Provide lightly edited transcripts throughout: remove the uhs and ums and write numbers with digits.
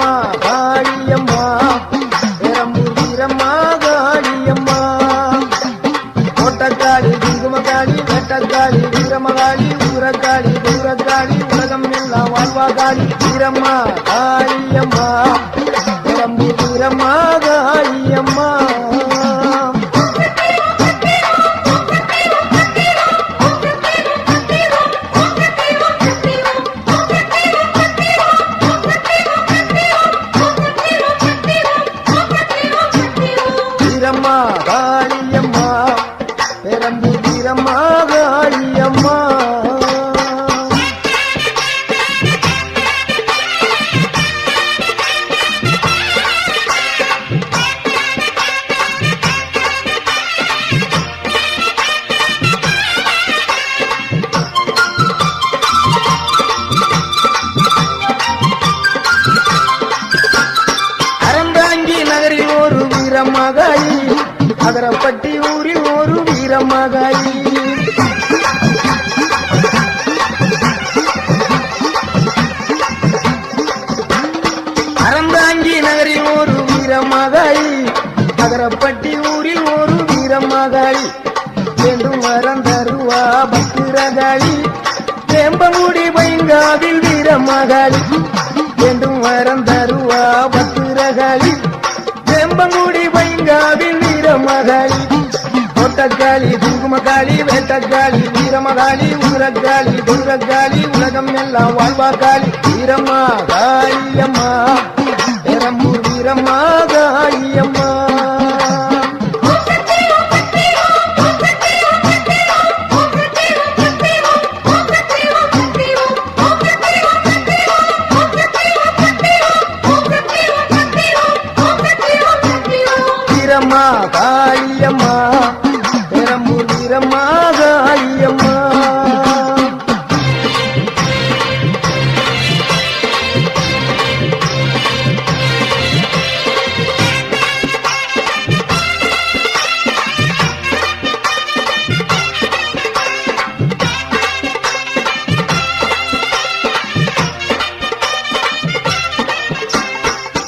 வீரம்மா காளியம்மா பெரம்பூர் வீரம்மா காளியம்மா கோட்டக்காளி குங்குமக்காளி வெட்டக்காளி வீரமகாளி ஊரக்காளி தூரக்காளி உலகம் எல்லாம் வாழ்வாகாளி வீரம்மா காளியம்மா பெரம்பூர் வீரம்மா காளியம்மா வீரம்மா காளியம்மா பெரம்பூர் வீரம்மா காளியம்மா அறந்தாங்கி நகரில் ஒரு வீரமகாளி அகரப்பட்டி ஊரில் ஒரு வீரமகாளி அறந்தாங்கி நகரில் ஒரு வீரமகாளி அகரப்பட்டி ஊரில் ஒரு வீரமகாளி வேண்டும் வரம் தருவா பத்திரகாளி வேம்பமுடி பைங்காவில் வீரமகாளி வேண்டும் வரம் தருவா பத்திரகாளி வேம்பமுடி பைங்காவில் வீரமகாளி கோட்டக்காளி குங்குமக்காளி வேட்டக்காளி வீரமகாளி ஊரக்காளி தூரக்காளி உலகம் எல்லாம் வாழ்வாக்காளி வீரம்மா காளியம்மா பெரம்பூர் வீரம்மா காளியம்மா வீரம்மா காளியம்மா பெரம்பூர் வீரம்மா காளியம்மா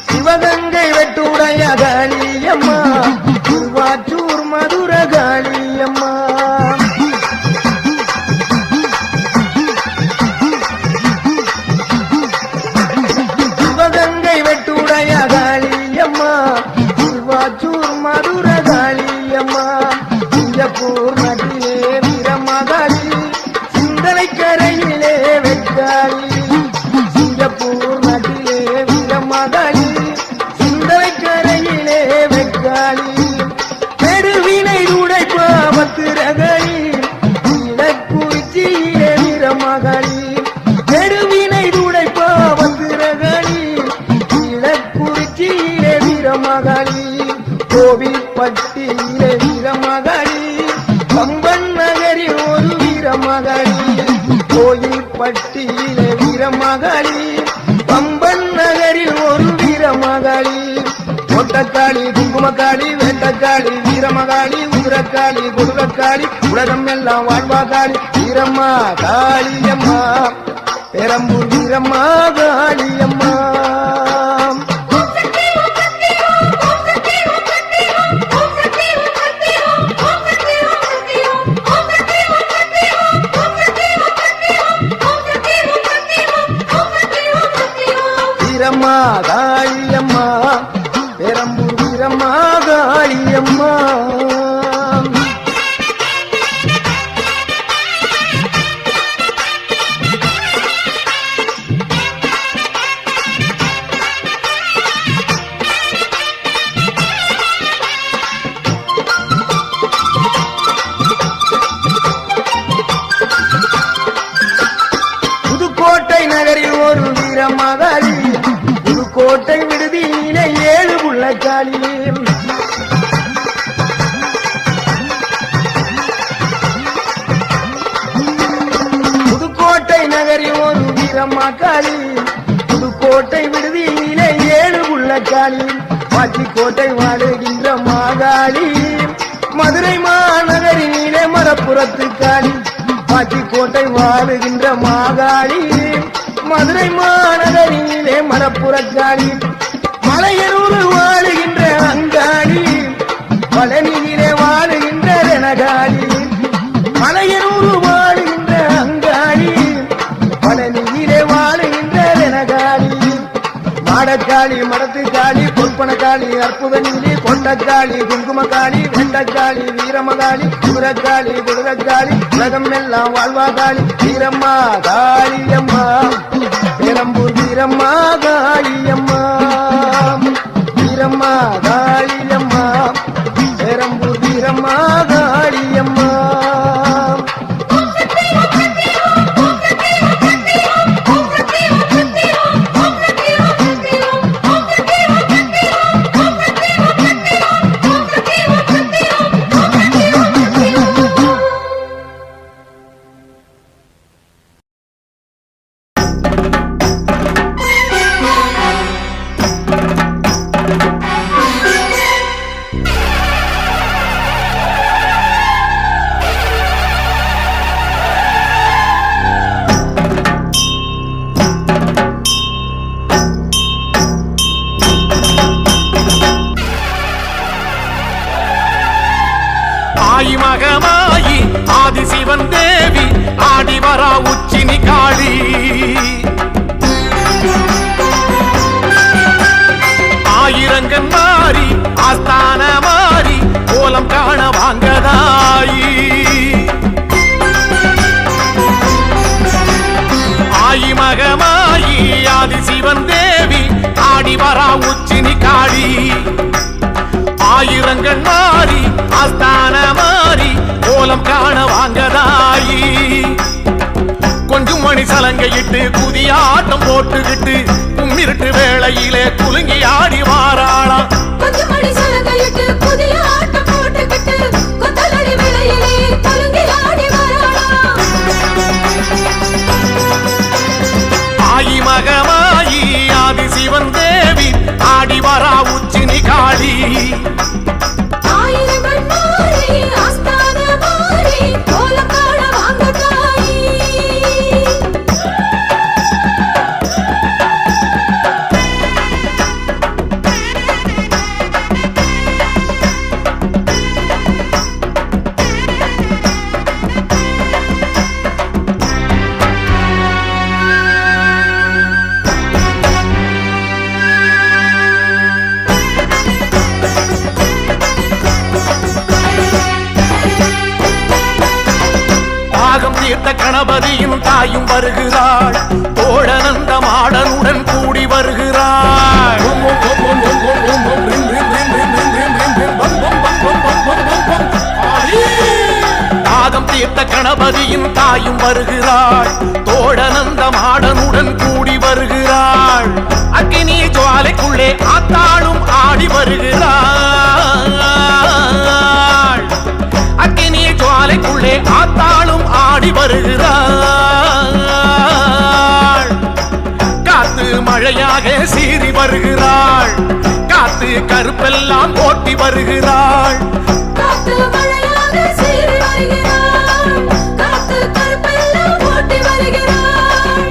சிவகங்கை வெட்டுடைய காளியம்மா திருவாச்சூர் மதுர காளியம்மா சிவகங்கை வெட்டுடைய காளியம்மா திருவாச்சூர் மதுர காளியம்மா சிங்கப்பூர் நாட்டிலே வீரமகாளி சிந்தனை கரையிலே வெக்காளி சிங்கப்பூர் நாட்டிலே வீரமகாளி சிந்தனை கரையிலே வெக்காளி பெருவினை உடைப்பா பத்திரகாளி இலக்குறிச்சியிலே வீரமகாளி பெருவினை உடைப்பா பத்திரகாளி இலக்குறிச்சியிலே வீரமகாளி கோவில்பட்டியிலே வீரமகாளி பம்பன் நகரில் ஒரு வீரமகாளி கோயில்பட்டியிலே வீரமகாளி பம்பன் நகரில் ஒரு வீரமகாளி கோட்டக்காளி குங்குமக்காளி வேட்டக்காளி வீரமகாளி ஊரக்காளி கொடுலக்காளி உலகம் எல்லாம் வாழ்வாகாளி வீரம்மா காளியம்மா பெரம்பூர் வீரம்மா காளியம்மா வீரம்மா காளியம்மா பெரம்பூர் வீரம்மா காளியம்மா புதுக்கோட்டை நகரில் ஒரு வீரமகாளி புதுக்கோட்டை விடுதியிலே 7 புள்ளக்காளி புதுக்கோட்டை நகரில் ஒரு வீரமகாளி புதுக்கோட்டை விடுதியிலே 7 புள்ளக்காளி பாச்சிக்கோட்டை வாழுகின்ற மாகாளி மதுரை மாநகரினிலே மரப்புறத்து காளி பாச்சிக்கோட்டை வாழுகின்ற மாகாளி மதுரை மாநகரிலே மணப்புறக்காளி மலையனூர் வாழுகின்ற அங்காளி பழனியிலே வாழுகின்ற ரணகாளி மலையனூர் வாழுகின்ற அங்காளி பழனியிலே வாழுகின்ற ரணகாளி மாடக்காளி மடத்துக்காளி பொற்பனக்காளி அற்புத நீலி கொண்டக்காளி குங்குமக்காளி வெண்டக்காளி வீரமகாளி குரக்காளி குருகாளி உலகம் எல்லாம் வாழ்வாகாளி வீரம்மா காளியம்மா பெரம்பூர் வீரம்மா காளியம்மா வீரம்மா காளியம்மா பெரம்பூர் வீரம்மா காளியம்மா மகமாயி ஆதிசிவன் தேவி ஆடிவரா உச்சினி காளி ஆயிரங்கன் மாறி ஆஸ்தான மாறி கோலம் காண வாங்கதாயி ஆயி மகமாயி ஆதிசிவன் தேவி ஆடிவரா உச்சினி காளி ஆயிரங்கள் மாறி ஆஸ்தான மாறி கோலம் காண வாங்கதாயி கொஞ்சம் மணி சலங்கையிட்டு புதியாட்டம் போட்டுக்கிட்டு கும்மிருட்டு வேளையிலே குலுங்கி ஆடி வாராளா கொஞ்சம் மணி சலங்கையிட்டு புதியாட்டம் போட்டுக்கிட்டு கொத்தலடி வேளையிலே குலுங்கி ஆடி வாராளா ஆயி மகமாயி ஆதிசிவன் தேவி ஆடி வரா உச்சினி காளி ஆயிரங்கள் மாறி ஆஸ்தான மாறி கோலம் காண வாங்கதாயி தீர்த்த கணபதியின் தாயும் வருகிறாள் தோழனந்த மாடனுடன் கூடி வருகிறாள் தாகம் தீர்த்த கணபதியின் தாயும் வருகிறாள் தோழனந்த மாடனுடன் கூடி வருகிறாள் அக்கினி ஜுவாலைக்குள்ளே ஆத்தாளும் ஆடி வருகிறாள் அக்கினி ஜுவாலைக்குள்ளே ஆத்தாளும் ஆடி வருகிறாள் காத்து மழையாக சீறி வருகிறாள் காத்து கருப்பெல்லாம் ஓட்டி வருகிறாள் காத்து மழையாக சீறி வருகிறாள் காத்து கருப்பெல்லாம் ஓட்டி வருகிறாள்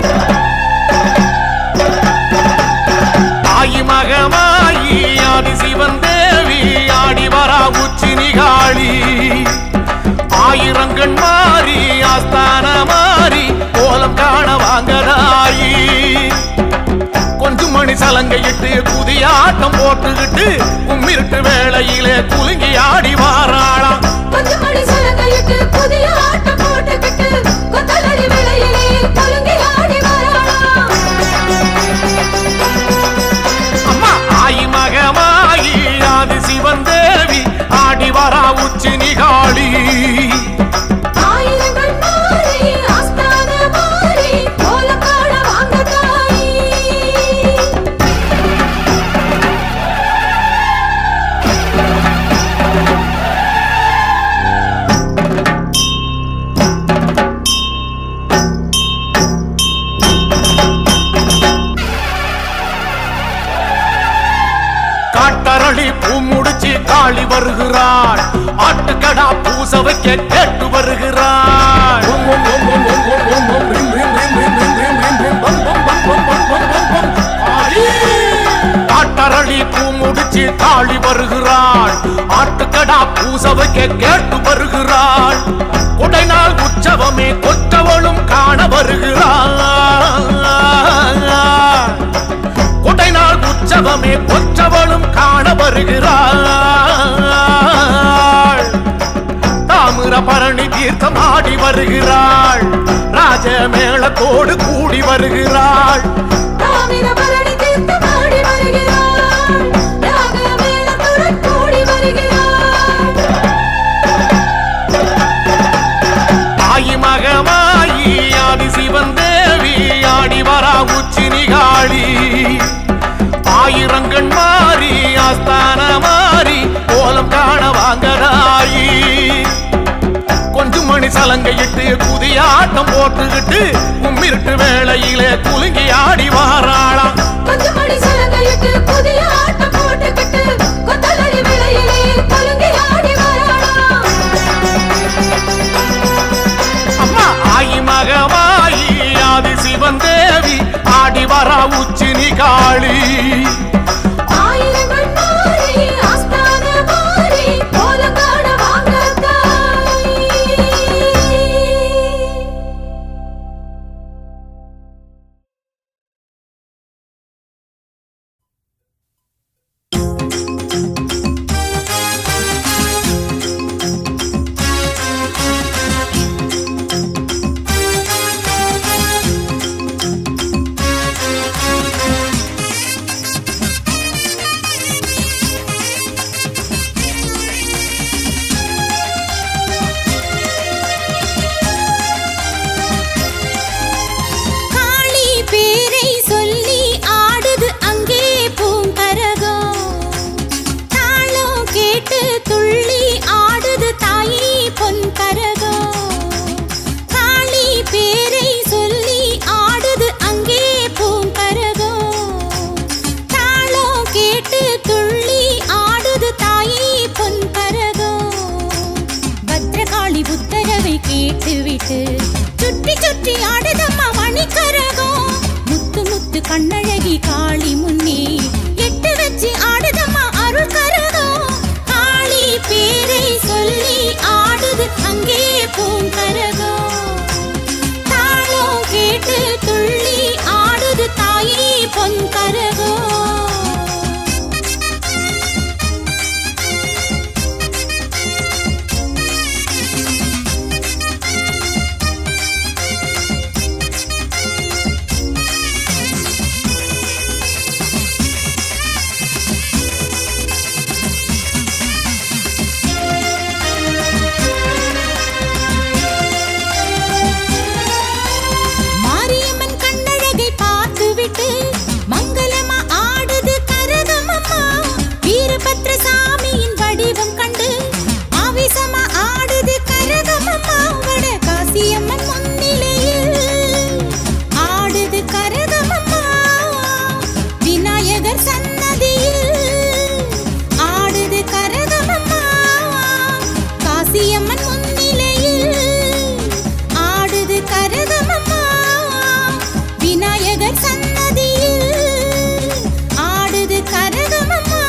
ஆயி மகமாயி ஆதிசிவன் தேவி ஆடி வரா உச்சினி காளி ஆயிரங்கண் மாறி ஆஸ்தான மாறி கோலம் காண வாங்கதாயி கொஞ்சம் மணி சலங்கையிட்டு புதிய ஆட்டம் போட்டுக்கிட்டு கும்மிருட்டு வேளையிலே குலுங்கி ஆடி வாராளா கொஞ்சம் மணி சலங்கையிட்டு புதிய ஆட்டம் போட்டுக்கிட்டு கொத்தலடி வேளையிலே குலுங்கி ஆடி வாராளா அம்மா ஆயி மகமாயி ஆதிசிவன் தேவி ஆடி வரா உச்சினி காளி ஆயிரங்கள் மாறி ஆஸ்தான மாறி கோலம் காண வாங்கதாயி காட்டரளி பூ முடிச்சு காளி வருகிறாள் ஆட்டுக்கடா பூச வைக்க கேட்டு வருகிறாள் வச்சு காளி வருகிறாள். ஆட்டுக்கடா பூசவைக்க கேட்டு வருகிறாள். கொடைநாள் உற்சவமே கொற்றவளும் காண வருகிறாள். கொடைநாள் உற்சவமே கொற்றவளும் காண வருகிறாள். தாமிர பரணி தீர்த்தம் ஆடி வருகிறாள். ராஜ மேளத்தோடு கூடி வருகிறாள். தாமிரபரணி தீர்த்தமாடி வருகிறாள். ராக மேளத்துடன் கூடி வருகிறாள். ஆயி மகமாயி ஆதி சிவன் தேவி ஆடி வரா உச்சினி காளி. ஆயிரங்கண் மாறி ஆஸ்தான மாறி கோலம் காண வாங்கராயி. கொஞ்சம் மணி சலங்கையிட்டு புதிய ஆட்டம் போட்டுக்கிட்டு கும்மிருட்டு வேளையிலே குலுங்கி ஆடி வாராளாம். கொஞ்சம் மணி சலங்கையிட்டு புதிய ஆட்டம் போட்டுக்கிட்டு கொத்தலடி விளையிலே குலுங்கி ஆடி வராளாம். அம்மா ஆயி மகமாயி ஆதி சிவன் தேவி ஆடி வரா உச்சினி காளி. ஆயிரங்கள் மாறி ஆஸ்தான மாறி கோலம் காண வாங்க தாய். காளி பேரை சொல்லி ஆடுது அங்கே பூங்கரகம். தாளம் கேட்டு துள்ளி ஆடுது தாயி பொன்கரகம். காளி பேரை சொல்லி ஆடுது அங்கே பூங்கரகம். தாளம் கேட்டு துள்ளி ஆடுது தாயி பொன்கரகம். பத்ரகாளி உத்தரவை கேட்டுவிட்டு சுற்றி சுற்றி ஆடுதம்மா மணிக்கரகம். முத்து முத்து கண்ணழகி காளி முன்னே எட்டு வச்சு ஆடுதம்மா அருள் கரகம். காளி பேரை சொல்லி ஆடுது அங்கே பூங்கரகம். தாளம் கேட்டு துள்ளி ஆடுது தாயி பொன்கரகம். மாரியம்மன் கண்ணழகை பார்த்துவிட்டு மங்களமா ஆடுது கரகமம்மா. வீரபத்ர சாமியின் வடிவம் கண்டு ஆவேசமா ஆடுது கரகமம்மா. வட காசியம்மன் முன்னிலையில் ஆடுது கரகமம்மா. விநாயகர் சன்னதியில் ஆடுது கரகமம்மா. காசியம்மன் முன்னிலையில் ஆடுது கரகமம்மா. விநாயகர் சன்னதியில் ஆடுது கரகமம்மா.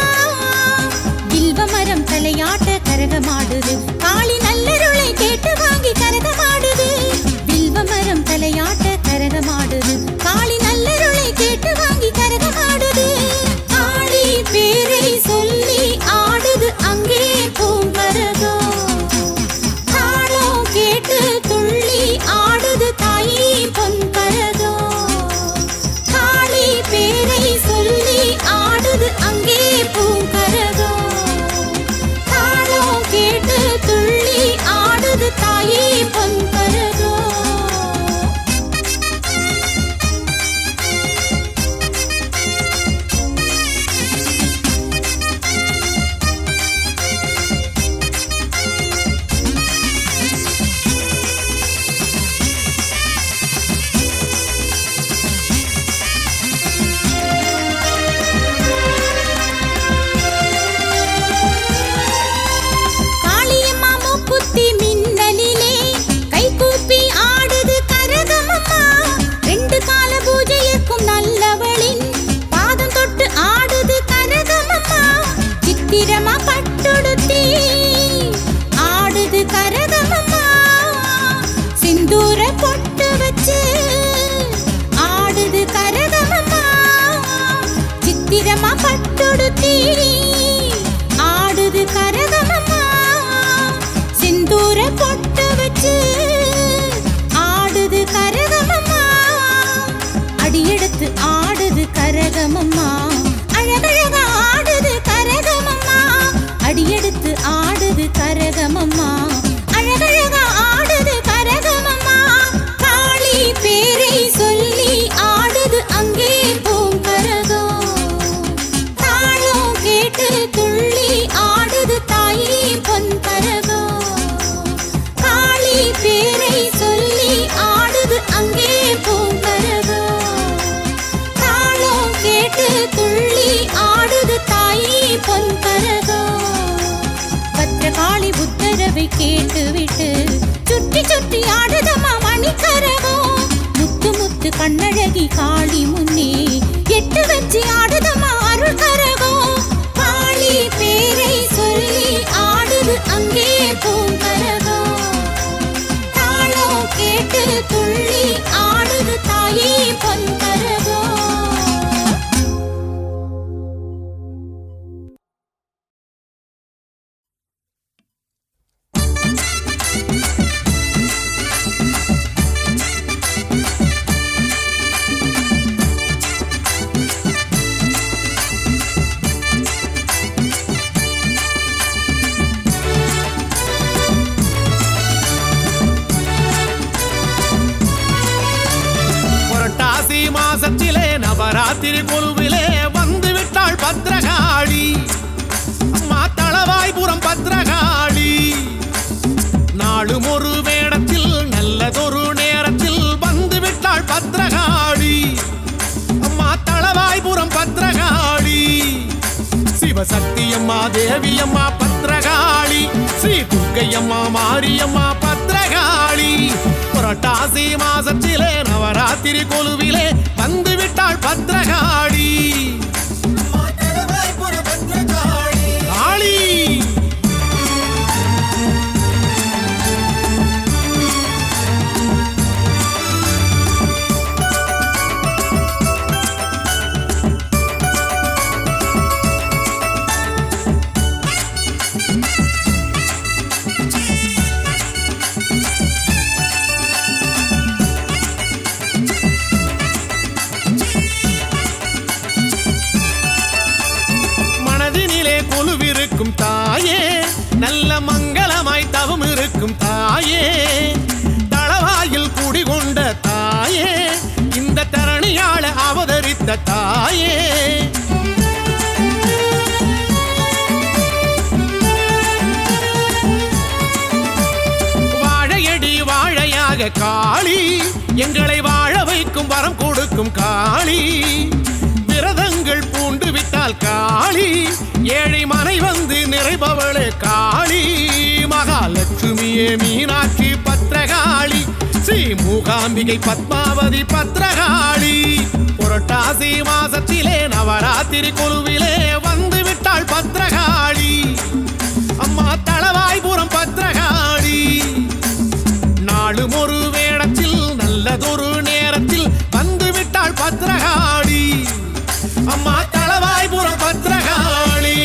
வில்வமரம் தலையாட்ட கரகமாடுது காளி நல்லருளை கேட்டு வாங்கி கரகமாடுது. வில்வமரம் தலையாட்ட கரகமாடுது காளி நல்லருளை கேட்டு வாங்கி கரகமாடுது. காளி பேரை சொல்லி ஆடுது அங்கே பூங்கரகம். தாளம் கேட்டு துள்ளி ஆடுது தாயி பொன்கரகம். காளி பேரை சொல்லி ஆடுது அங்கே பூங்கரகம். தாளம் கேட்டு துள்ளி ஆடுது தாயி பொன்கரகம். பட்டொடுத்தி ஆடுது கரகமம்மா சிந்தூர பொட்டு வச்சு ஆடுது கரகமம்மா அடியெடுத்து ஆடுது கரகமம்மா அழகழகா ஆடுது கரகமம்மா அடியெடுத்து ஆடுது கரகமம்மா அழகழகா ஆடுது கரகமம்மா காளி பேரை சொல்லி ஆடுது அங்கே பூங்கரகம் தாளம் கேட்டு துள்ளி ஆடுது தாயி பொன்கரகம் காளி பேரை சொல்லி ஆடுது அங்கே பூங்கரகம் தாளம் கேட்டு துள்ளி ஆடுது தாயி பொன்கரகம் பத்திரகாளி உத்தரவை கேட்டுவிட்டு சுற்றி சுற்றி ஆடுதம்மா மணிக்கரகம் முத்து முத்து கண்ணழகி காளி முன்னே எட்டு வச்சு ஆடுதம்மா அருள் கரகம் காளி பேரை சொல்லி ஆடுது அங்கே பூங்கரகம் தாளம் கேட்டு துள்ளி ஆடுது தாயி பொன்கரகம் புரட்டாசி மாசத்திலே நவராத்திரி கொலுவிலே வந்து விட்டாள் பத்ரகாளி அம்மா தளவாய்புரம் பத்ரகாளி நாளும் ஒரு வேடத்தில் நல்லதொரு நேரத்தில் வந்து விட்டாள் பத்ரகாளி அம்மா தளவாய்புரம் பத்ரகாளி சிவசக்தி அம்மா தேவி அம்மா பத்ரகாளி ஸ்ரீ துர்க்கை அம்மா மாரியம்மா பத்ரகாளி புரட்டாசி மாசத்திலே நவராத்திரி கொலுவிலே வந்து விட்டாள் பத்ரகாளி காளி மனதினிலே கொலுவிருக்கும் தாயே நல்ல மங்களமாய் தவம் இருக்கும் தாயே தளவாயில் குடிகொண்ட தாயே இந்த தரணியாள அவதரித்த தாயே வாழையடி வாழையாக காளி எங்களை வாழ வைக்கும் வரம் கொடுக்கும் காளி விரதங்கள் பூண்டு விட்டால் காளி ஏழை மனை வந்து நிறைபவளே காளி மகாலட்சுமியே மீனாட்சி பத்ரகாளி ஸ்ரீ மூகாம்பிகை பத்மாவதி பத்ரகாளி புரட்டாசி மாசத்திலே நவராத்திரி கொலுவிலே வந்து விட்டாள் பத்ரகாளி அம்மா தளவாய்புரம் பத்ரகாளி நாளும் ஒரு வேடத்தில் நல்லதொரு நேரத்தில் வந்து விட்டாள் பத்ரகாளி அம்மா தளவாய்புரம் பத்ரகாளி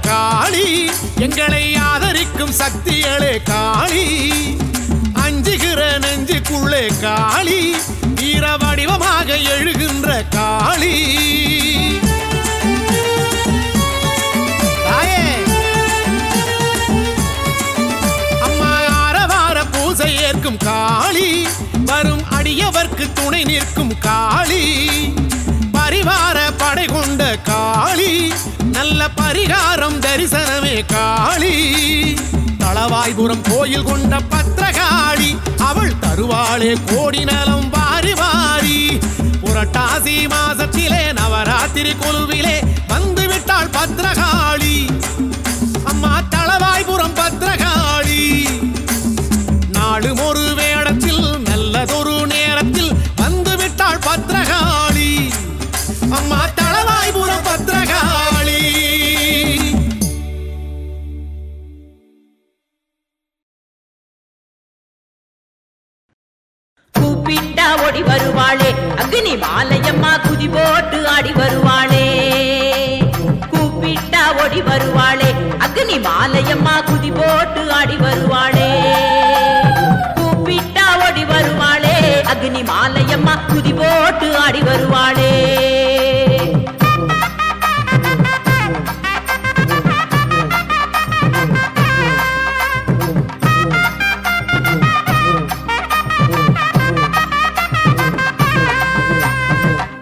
காளி எங்களை ஆதரிக்கும் சக்திகளே காளி அஞ்சுகிற நெஞ்சுக்குள்ளே காளி வீர வடிவமாக எழுகின்ற காளி அம்மா ஆரவார பூசை ஏற்கும் காளி வரும் அடியவர்க்கு துணை நிற்கும் காளி பரிவார படை கொண்ட காளி நல்ல பரிகாரம் தரிசனமே காளி தளவாய்புரம் கோயில் கொண்ட பத்ரகாளி அவள் தருவாளே கோடி நலம் வாரி வாரி புரட்டாசி மாசத்திலே நவராத்திரி கொலுவிலே வந்துவிட்ட அக்னி மாலையம்மா குதி போட்டு ஆடி வருவாளே கூப்பிட்டா ஓடி வருவாளே அக்னி மாலையம்மா குதி போட்டு ஆடி வருவாளே கூப்பிட்டா ஓடி வருவாளே அக்னி மாலையம்மா குதி போட்டு ஆடி வருவாளே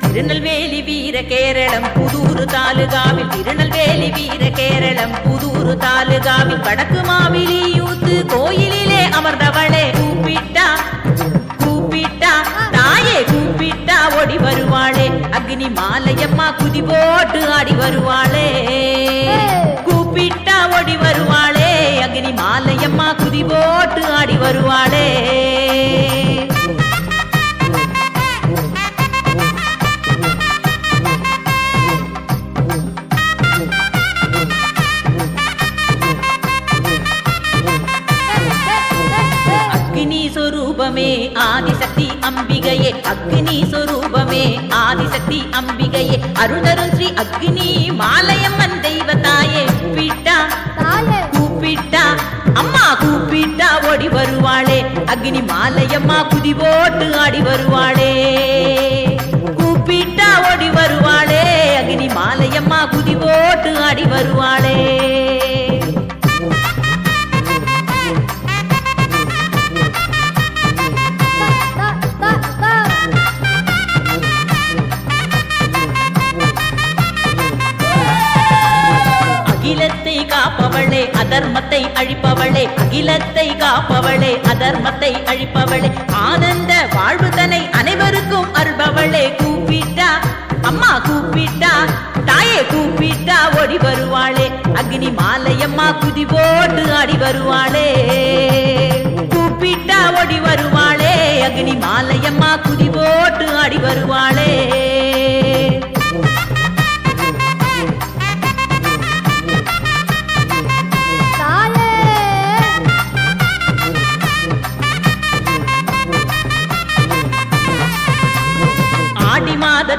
திருநெல்வேலி வீர கேரளம் புதூர் தாலுகாவில் திருநெல்வேலி வீர கேரளம் புதூர் தாலுகாவில் வடக்கு மாவிலி யூத்து கோயிலிலே அமர்ந்தவளே கூப்பிட்டா கூப்பிட்டா தாயே கூப்பிட்டா ஓடி வருவாளே அக்னி மாலையம்மா குதி போட்டு ஆடி வருவாளே கூப்பிட்டா ஓடி வருவாளே அக்னி மாலையம்மா குதி போட்டு ஆடி வருவாளே ஆதிசக்தி அம்பிகையே அக்னி சொரூபமே ஆதிசக்தி அம்பிகையே அருள்தரும் ஸ்ரீ அக்னி மாலையம்மன் தெய்வத்தாயே கூப்பிட்டா கூப்பிட்டா அம்மா கூப்பிட்டா ஓடி வருவாளே அக்னி மாலையம்மா குதி போட்டு ஆடி வருவாளே கூப்பிட்டா ஓடி வருவாளே அக்னி மாலையம்மா குதி போட்டு ஆடி வருவாளே அகிலத்தை காப்பவளே அதர்மத்தை அழிப்பவளே அகிலத்தை காப்பவளே அதர்மத்தை அழிப்பவளே ஆனந்த வாழ்வுதனை அனைவருக்கும் அருள்பவளே கூப்பிட்டா அம்மா கூப்பிட்டா தாயே கூப்பிட்டா ஓடி வருவாளே அக்னி மாலையம்மா குதி போட்டு ஆடி வருவாளே கூப்பிட்டா ஓடி வருவாளே அக்னி மாலையம்மா குதி போட்டு ஆடி வருவாளே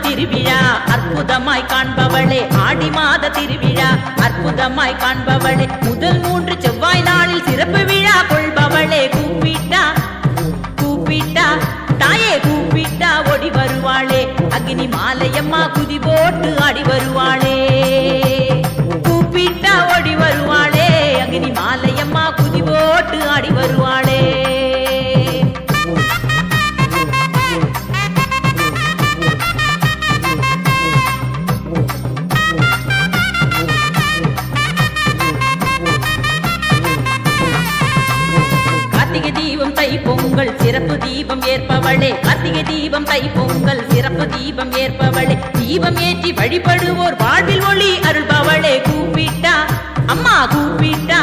திருவிழா அற்புதமாய் காண்பவளே ஆடி மாத திருவிழா அற்புதமாய் காண்பவளே முதல் 3 செவ்வாய் நாளில் சிறப்பு விழா கொள்பவளே கூப்பிட்டா கூப்பிட்டா தாயே கூப்பிட்டா ஓடி வருவாளே அக்னி மாலையம்மா குதி போட்டு ஆடி வருவாளே கூப்பிட்டா ஓடி வருவாளே அக்னி மாலையம்மா குதி போட்டு ஆடி வருவாளே பொங்கல் சிறப்பு தீபம் ஏற்பவளே கார்த்திகை தீபம் தை பொங்கல் சிறப்பு தீபம் ஏற்பவளே தீபம் ஏற்றி வழிபடுவோர் வாழ்வில் ஒளி அருள்பவளே கூப்பிட்டா அம்மா கூப்பிட்டா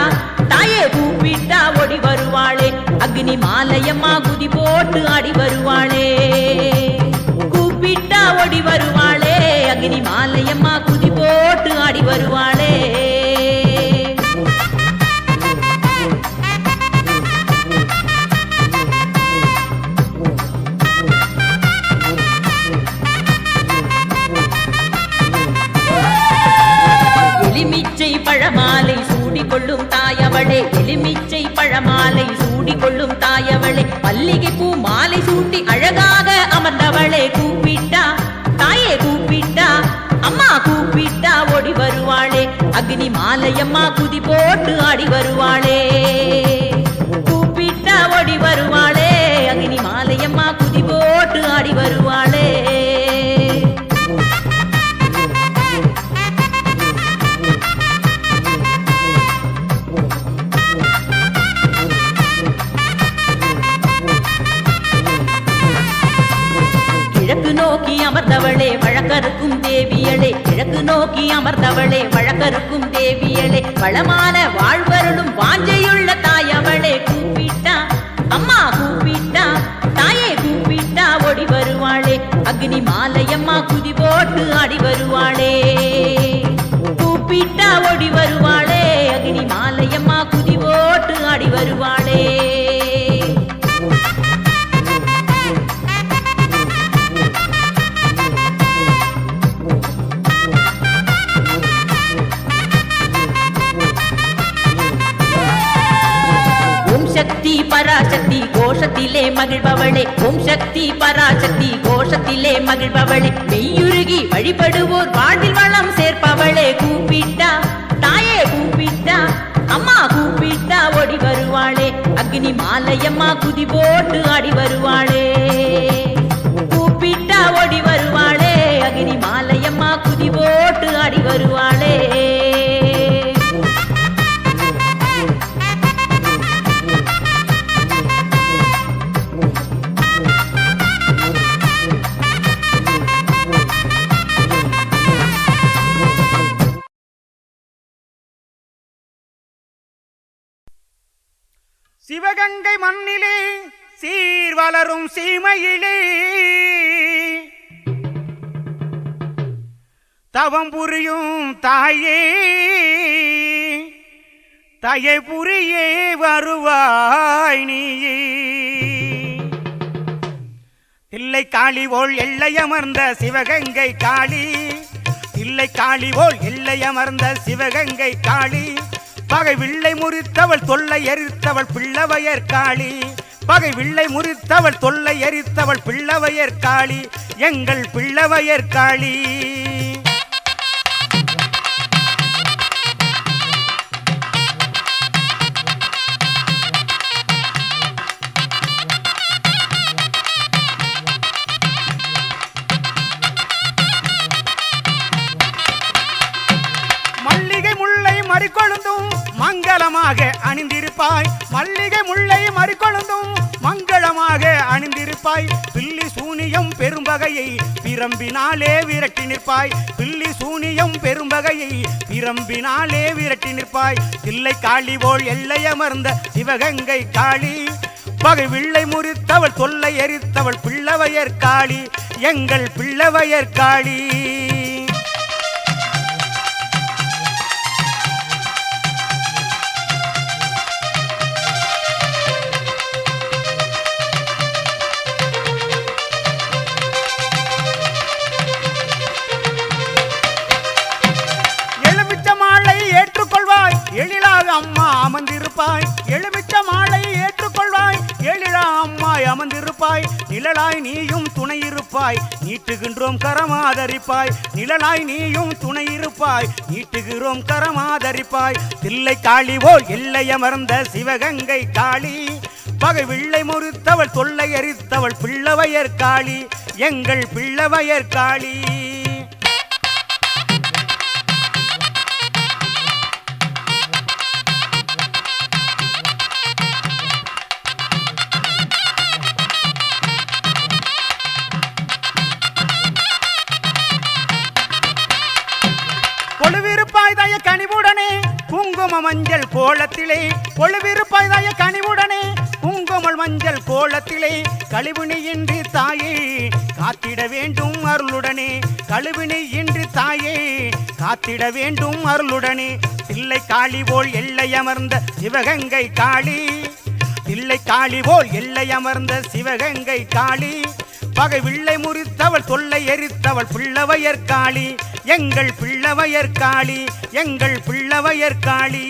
தாயே கூப்பிட்டா ஓடி வருவாளே அக்னி மாலையம்மா குதி போட்டு ஆடி வருவாளே கூப்பிட்டா ஓடி வருவாளே அக்னி மாலையம்மா குதி போட்டு ஆடி வருவாளே பழமாலை சூடிக்கொள்ளும் தாயவளே எலுமிச்சை பழமாலை சூடிக்கொள்ளும் தாயவளே மல்லிகை பூ மாலை சூட்டி அழகாக அமர்ந்தவளே கூப்பிட்டா தாயே கூப்பிட்டா அம்மா கூப்பிட்டா ஓடி வருவாளே அக்னி மாலையம்மா குதி போட்டு ஆடி வருவாளே கூப்பிட்டா ஓடி வருவாளே அக்னி மாலையம்மா குதி போட்டு ஆடி வருவாளே நோக்கி அமர்ந்தவளே வழக்கருக்கும் தேவியளே கிழக்கு நோக்கி அமர்ந்தவளே வழக்கருக்கும் தேவியளே வளமான வாழ்வருளும் வாஞ்சையுள்ள தாயவளே கூப்பிட்டா அம்மா கூப்பிட்டா தாயே கூப்பிட்டா ஓடி வருவாளே அக்னி மாலையம்மா குதி போட்டு ஆடி வருவாளே கூப்பிட்டா ஓடி வருவாளே அக்னி மாலையம்மா குதி போட்டு ஆடி வருவாளே சக்தி பராசக்தி கோஷத்திலே மகிழ்பவளே ஓம் சக்தி பராசக்தி கோஷத்திலே மகிழ்பவளே மெய்யுருகி வழிபடுவோர் வாழ்வில் வளம் சேர்ப்பவளே கூப்பிட்டா தாயே கூப்பிட்டா அம்மா கூப்பிட்டா ஓடி வருவாளே அக்னி மாலையம்மா குதி போட்டு ஆடி வருவாளே கூப்பிட்டா ஓடி வருவாளே அக்னி மாலையம்மா குதி போட்டு ஆடி வருவாளே சிவகங்கை மண்ணிலே சீர் வளரும் சீமையிலே தவம் புரியும் தாயே தயை புரியே வருவாய் நீயே தில்லை காளி போல் எல்லையமர்ந்த சிவகங்கை காளி தில்லை காளி போல் எல்லையமர்ந்த சிவகங்கை காளி பகை வில்லை முறித்தவள் தொல்லை எரித்தவள் பிள்ளவையர் காளி பகை வில்லை முறித்தவள் தொல்லை எரித்தவள் பிள்ளவையர் காளி எங்கள் பிள்ளவையர் காளி மல்லிகை முல்லை மறிக்கொழுந்தும் மங்களமாக அணிந்திருப்பாய் மல்லிகை முல்லை மறிக்கொழுந்தும் மங்களமாக அணிந்திருப்பாய் பில்லி சூனியம் பெரும்பகையை பிரம்பினாலே விரட்டி நிற்பாய் பில்லி சூனியம் பெரும்பகையை பிரம்பினாலே விரட்டி நிற்பாய் தில்லை காளி போல் எல்லையமர்ந்த சிவகங்கை காளி பகை வில்லை முறித்தவள் தொல்லை எரித்தவள் பிள்ளவையர் காளி எங்கள் பிள்ளவையர் காளி எழிலாக அம்மா அமர்ந்திருப்பாய் எலுமிச்ச மாலை ஏற்றுக்கொள்வாய் எழிலா அம்மாய் அமர்ந்திருப்பாய் நிழலாய் நீயும் துணை இருப்பாய் நீட்டுகின்றோம் கரமாதரிப்பாய் நிழலாய் நீயும் துணை இருப்பாய் நீட்டுகிறோம் கரமாதரிப்பாய் தில்லை காளி போல் எல்லையமர்ந்த சிவகங்கை காளி பகை வில்லை முறித்தவள் தொல்லை எரித்தவள் பிள்ளவையர் காளி எங்கள் பிள்ளவையர் காளி கொழுவிருப்பாய்தாய கனிவுடனே குங்கும மஞ்சள் கோலத்திலே கொழுவிருப்பாய்தாய கனிவுடனே குங்குமல் மஞ்சள் கோலத்திலே கழிவுணியின்றி தாயே காத்திட வேண்டும் அருளுடனே கழிவுணியின்றி தாயே காத்திட வேண்டும் அருளுடனே தில்லை காளி போல் எல்லையமர்ந்த சிவகங்கை காளி தில்லை காளி போல் எல்லையமர்ந்த சிவகங்கை காளி பகை வில்லை முறித்தவள் தொல்லை எரித்தவள் பிள்ளவையர் காளி எங்கள் பிள்ளவையர் காளி எங்கள் பிள்ளவையர் காளி